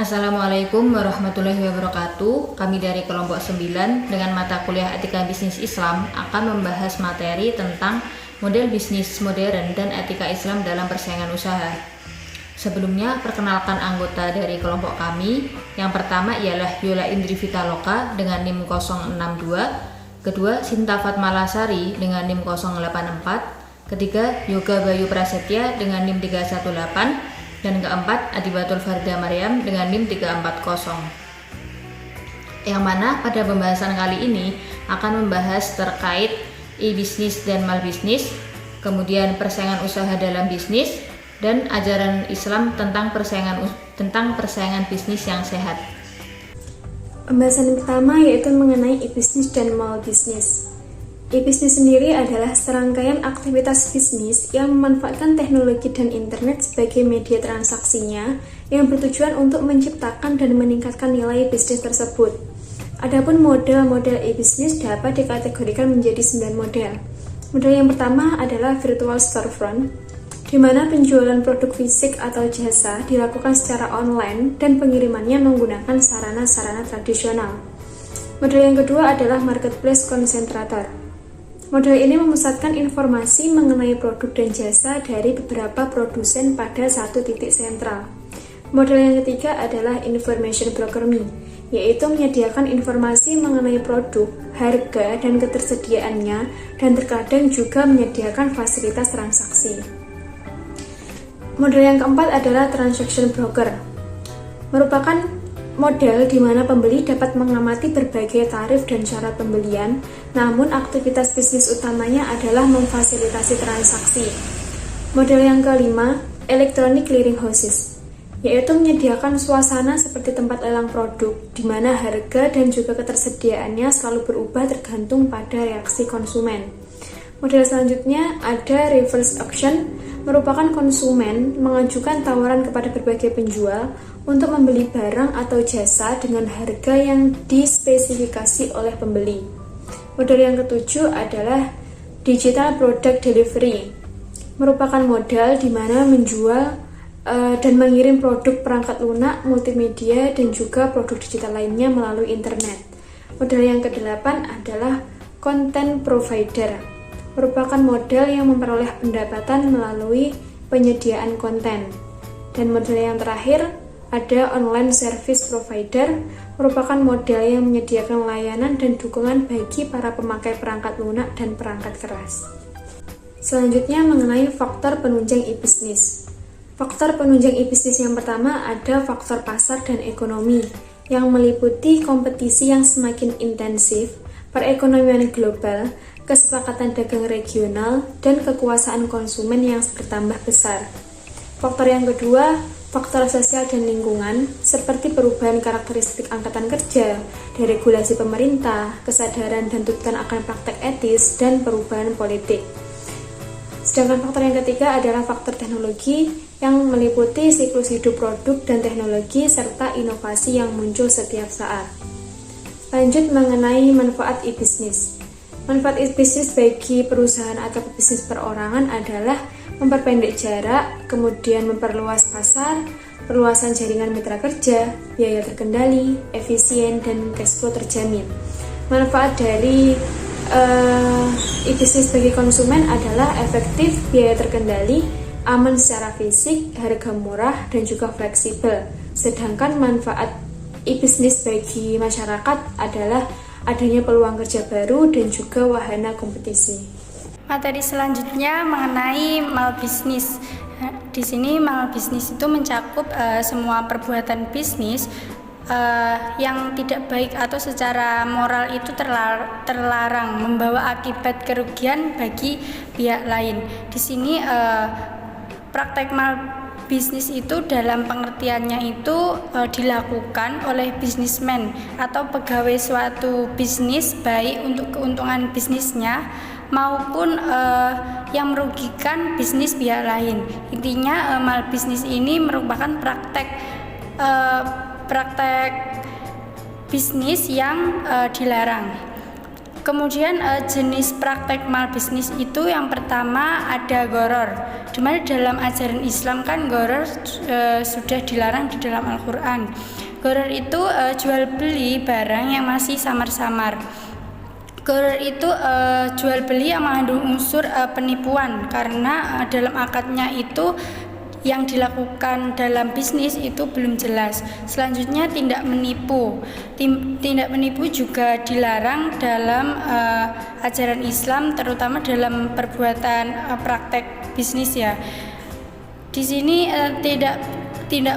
Assalamualaikum warahmatullahi wabarakatuh. Kami dari kelompok 9 dengan mata kuliah Etika Bisnis Islam akan membahas materi tentang model bisnis modern dan etika Islam dalam persaingan usaha. Sebelumnya, perkenalkan anggota dari kelompok kami. Yang pertama ialah Yola Indri Vitaloka dengan NIM 062, kedua Sinta Fatmalasari dengan NIM 084, ketiga Yoga Bayu Prasetya dengan NIM 318, dan keempat Adibatul Farda Maryam dengan NIM 340. Yang mana pada pembahasan kali ini akan membahas terkait e-bisnis dan malbisnis, kemudian persaingan usaha dalam bisnis, dan ajaran Islam tentang persaingan bisnis yang sehat. Pembahasan yang pertama yaitu mengenai e-bisnis dan malbisnis. E-bisnis sendiri adalah serangkaian aktivitas bisnis yang memanfaatkan teknologi dan internet sebagai media transaksinya yang bertujuan untuk menciptakan dan meningkatkan nilai bisnis tersebut. Adapun model-model e-bisnis dapat dikategorikan menjadi 9 model. Model yang pertama adalah virtual storefront, di mana penjualan produk fisik atau jasa dilakukan secara online dan pengirimannya menggunakan sarana-sarana tradisional. Model yang kedua adalah marketplace konsentrator. Model ini memusatkan informasi mengenai produk dan jasa dari beberapa produsen pada satu titik sentral. Model yang ketiga adalah information broker me, yaitu menyediakan informasi mengenai produk, harga, dan ketersediaannya, dan terkadang juga menyediakan fasilitas transaksi. Model yang keempat adalah transaction broker, merupakan model di mana pembeli dapat mengamati berbagai tarif dan syarat pembelian, namun aktivitas bisnis utamanya adalah memfasilitasi transaksi. Model yang kelima, electronic clearing houses, yaitu menyediakan suasana seperti tempat lelang produk, di mana harga dan juga ketersediaannya selalu berubah tergantung pada reaksi konsumen. Model selanjutnya ada reverse auction, merupakan konsumen mengajukan tawaran kepada berbagai penjual untuk membeli barang atau jasa dengan harga yang dispesifikasi oleh pembeli. Model yang ketujuh adalah digital product delivery, merupakan model di mana menjual dan mengirim produk perangkat lunak, multimedia, dan juga produk digital lainnya melalui internet. Model yang kedelapan adalah content provider, merupakan model yang memperoleh pendapatan melalui penyediaan konten. Dan model yang terakhir ada online service provider, merupakan model yang menyediakan layanan dan dukungan bagi para pemakai perangkat lunak dan perangkat keras. Selanjutnya mengenai faktor penunjang e-bisnis. Faktor penunjang e-bisnis yang pertama ada faktor pasar dan ekonomi, yang meliputi kompetisi yang semakin intensif, perekonomian global, kesepakatan dagang regional, dan kekuasaan konsumen yang bertambah besar. Faktor yang kedua, faktor sosial dan lingkungan, seperti perubahan karakteristik angkatan kerja, deregulasi pemerintah, kesadaran dan tuntutan akan praktek etis, dan perubahan politik. Sedangkan faktor yang ketiga adalah faktor teknologi, yang meliputi siklus hidup produk dan teknologi, serta inovasi yang muncul setiap saat. Lanjut mengenai manfaat e-bisnis. Manfaat e-bisnis bagi perusahaan atau bisnis perorangan adalah memperpendek jarak, kemudian memperluas pasar, perluasan jaringan mitra kerja, biaya terkendali, efisien, dan cash flow terjamin. Manfaat dari e-bisnis bagi konsumen adalah efektif, biaya terkendali, aman secara fisik, harga murah, dan juga fleksibel. Sedangkan manfaat e-bisnis bagi masyarakat adalah adanya peluang kerja baru dan juga wahana kompetisi. Materi selanjutnya mengenai malbisnis. Di sini malbisnis itu mencakup semua perbuatan bisnis yang tidak baik atau secara moral itu terlarang, membawa akibat kerugian bagi pihak lain. Di sini praktek malbisnis itu dalam pengertiannya itu dilakukan oleh bisnismen atau pegawai suatu bisnis, baik untuk keuntungan bisnisnya maupun yang merugikan bisnis pihak lain. Intinya malbisnis ini merupakan praktek bisnis yang dilarang. Kemudian jenis praktek malbisnis itu yang pertama ada gharar. Dimana dalam ajaran Islam kan gharar sudah dilarang di dalam Al-Quran. Gharar itu jual beli barang yang masih samar-samar. Gharar itu jual beli yang mengandung unsur penipuan, karena dalam akadnya itu yang dilakukan dalam bisnis itu belum jelas. Selanjutnya tindak menipu. Tindak menipu juga dilarang dalam ajaran Islam, terutama dalam perbuatan praktek bisnis ya. Di sini tindak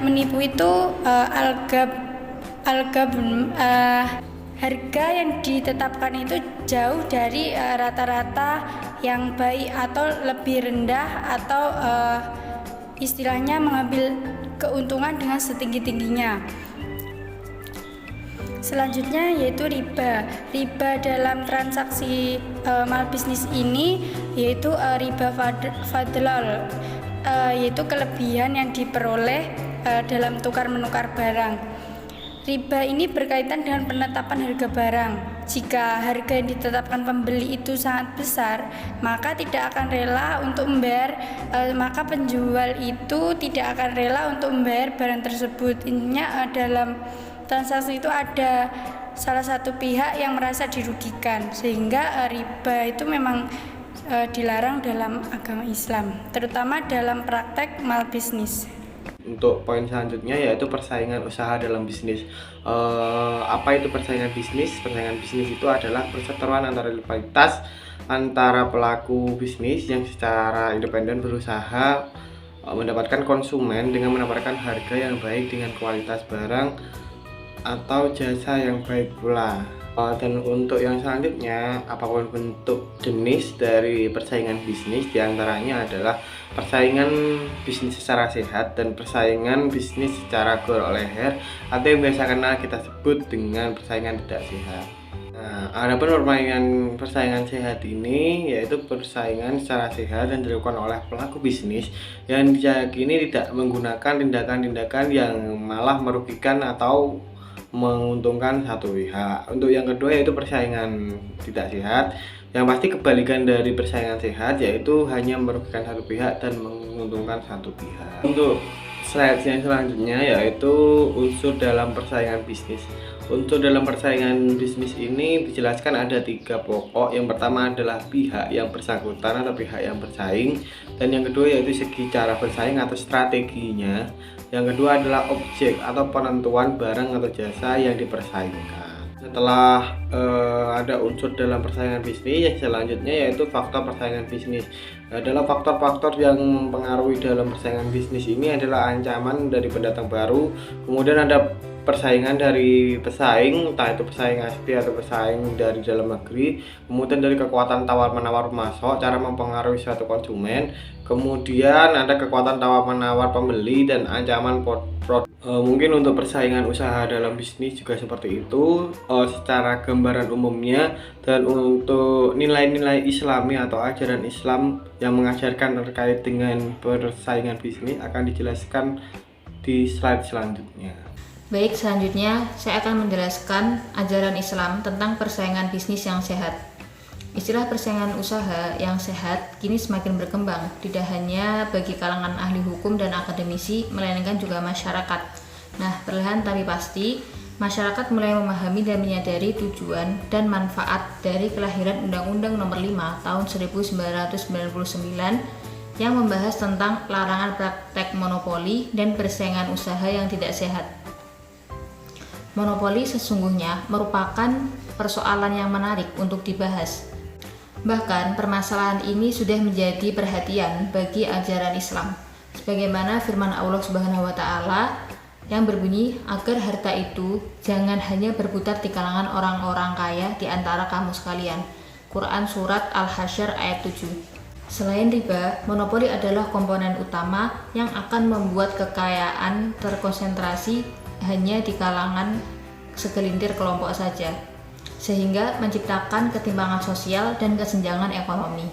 menipu itu harga yang ditetapkan itu jauh dari rata-rata yang baik atau lebih rendah, atau istilahnya mengambil keuntungan dengan setinggi-tingginya. Selanjutnya yaitu riba. Riba dalam transaksi malbisnis ini yaitu riba fadlal, yaitu kelebihan yang diperoleh dalam tukar-menukar barang. Riba ini berkaitan dengan penetapan harga barang. Jika harga yang ditetapkan pembeli itu sangat besar, maka tidak akan rela untuk membayar, maka penjual itu tidak akan rela untuk membayar barang tersebut. Intinya dalam transaksi itu ada salah satu pihak yang merasa dirugikan, sehingga riba itu memang dilarang dalam agama Islam, terutama dalam praktek malbisnis. Untuk poin selanjutnya yaitu persaingan usaha dalam bisnis. Apa itu persaingan bisnis? Persaingan bisnis itu adalah perseteruan antara rivalitas antara pelaku bisnis yang secara independen berusaha mendapatkan konsumen dengan menawarkan harga yang baik dengan kualitas barang atau jasa yang baik pula. Dan untuk yang selanjutnya, apapun bentuk jenis dari persaingan bisnis, diantaranya adalah persaingan bisnis secara sehat dan persaingan bisnis secara gor leher, atau yang biasa kenal kita sebut dengan persaingan tidak sehat. Nah, adapun persaingan sehat ini yaitu persaingan secara sehat yang dilakukan oleh pelaku bisnis yang diyakini tidak menggunakan tindakan-tindakan yang malah merugikan atau menguntungkan satu pihak. Untuk yang kedua yaitu persaingan tidak sehat, yang pasti kebalikan dari persaingan sehat, yaitu hanya merugikan satu pihak dan menguntungkan satu pihak. Untuk slide yang selanjutnya yaitu unsur dalam persaingan bisnis. Unsur dalam persaingan bisnis ini dijelaskan ada 3 pokok. Yang pertama adalah pihak yang bersangkutan atau pihak yang bersaing, dan yang kedua yaitu segi cara bersaing atau strateginya. Yang kedua adalah objek atau penentuan barang atau jasa yang dipersaingkan. Setelah ada unsur dalam persaingan bisnis, yang selanjutnya yaitu faktor persaingan bisnis. Dalam faktor-faktor yang mempengaruhi dalam persaingan bisnis ini adalah ancaman dari pendatang baru, kemudian ada persaingan dari pesaing, entah itu pesaing asli atau pesaing dari dalam negeri, kemudian dari kekuatan tawar-menawar masuk, cara mempengaruhi suatu konsumen, kemudian ada kekuatan tawar-menawar pembeli, dan ancaman produk. Mungkin untuk persaingan usaha dalam bisnis juga seperti itu secara gambaran umumnya. Dan untuk nilai-nilai Islami atau ajaran Islam yang mengajarkan terkait dengan persaingan bisnis akan dijelaskan di slide selanjutnya. Baik, selanjutnya saya akan menjelaskan ajaran Islam tentang persaingan bisnis yang sehat. Istilah persaingan usaha yang sehat kini semakin berkembang, tidak hanya bagi kalangan ahli hukum dan akademisi, melainkan juga masyarakat. Nah, perlahan tapi pasti, masyarakat mulai memahami dan menyadari tujuan dan manfaat dari kelahiran Undang-Undang Nomor 5 Tahun 1999 yang membahas tentang larangan praktek monopoli dan persaingan usaha yang tidak sehat. Monopoli sesungguhnya merupakan persoalan yang menarik untuk dibahas. Bahkan permasalahan ini sudah menjadi perhatian bagi ajaran Islam, sebagaimana firman Allah Subhanahu wa Ta'ala yang berbunyi agar harta itu jangan hanya berputar di kalangan orang-orang kaya di antara kamu sekalian. Quran Surat Al-Hasyr ayat 7. Selain riba, monopoli adalah komponen utama yang akan membuat kekayaan terkonsentrasi hanya di kalangan segelintir kelompok saja, sehingga menciptakan ketimpangan sosial dan kesenjangan ekonomi.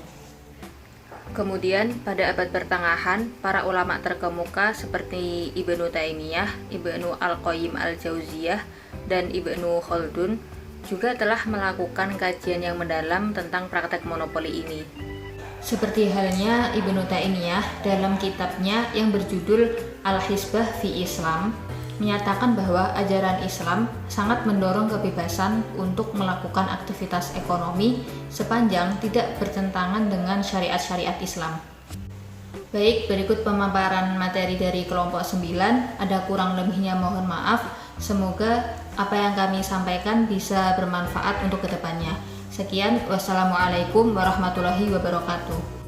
Kemudian pada abad pertengahan, para ulama terkemuka seperti Ibnu Taimiyah, Ibnu Al-Qayyim Al-Jauziyah, dan Ibnu Khaldun juga telah melakukan kajian yang mendalam tentang praktek monopoli ini. Seperti halnya Ibnu Taimiyah dalam kitabnya yang berjudul Al-Hisbah fi Islam menyatakan bahwa ajaran Islam sangat mendorong kebebasan untuk melakukan aktivitas ekonomi sepanjang tidak bertentangan dengan syariat-syariat Islam. Baik, berikut pemaparan materi dari kelompok 9. Ada kurang lebihnya mohon maaf. Semoga apa yang kami sampaikan bisa bermanfaat untuk kedepannya. Sekian, wassalamualaikum warahmatullahi wabarakatuh.